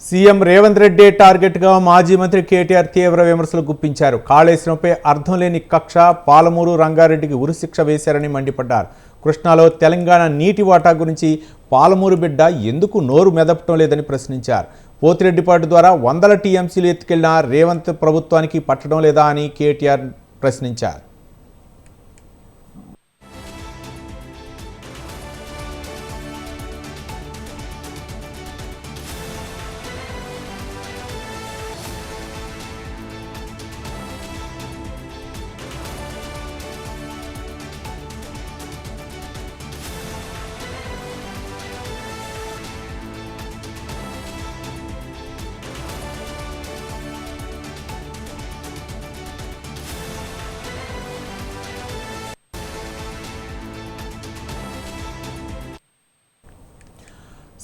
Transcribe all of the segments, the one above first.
CM Revanth Reddy టార్గెట్గా మాజీ మంత్రి కేటీఆర్ తీవ్ర విమర్శలు గుప్పించారు. కాళేశ్వరంపై అర్థం లేని కక్ష, పాలమూరు రంగారెడ్డికి ఉరిశిక్ష వేశారని మండిపడ్డారు. కృష్ణాలో తెలంగాణ నీటి వాటా గురించి పాలమూరు బిడ్డ ఎందుకు నోరు మెదపటం లేదని ప్రశ్నించారు. పోతిరెడ్డిపాటు ద్వారా వందల టీఎంసీలు ఎత్తుకెళ్లిన రేవంత్ ప్రభుత్వానికి పట్టడం లేదా అని కేటీఆర్ ప్రశ్నించారు.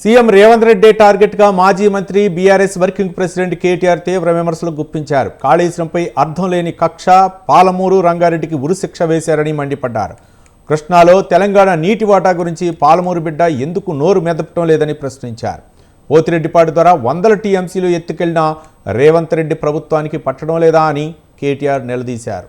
సీఎం రేవంత్ రెడ్డి టార్గెట్గా మాజీ మంత్రి బీఆర్ఎస్ వర్కింగ్ ప్రెసిడెంట్ కేటీఆర్ తీవ్ర విమర్శలు గుప్పించారు. కాళేశ్వరంపై అర్థం లేని కక్ష, పాలమూరు రంగారెడ్డికి ఉరిశిక్ష వేశారని మండిపడ్డారు. కృష్ణాలో తెలంగాణ నీటి వాటా గురించి పాలమూరు బిడ్డ ఎందుకు నోరు మెదపటం లేదని ప్రశ్నించారు. పోతిరెడ్డిపాటు ద్వారా వందల టీఎంసీలు ఎత్తుకెళ్లిన రేవంత్ రెడ్డి ప్రభుత్వానికి పట్టడం లేదా అని కేటీఆర్ నిలదీశారు.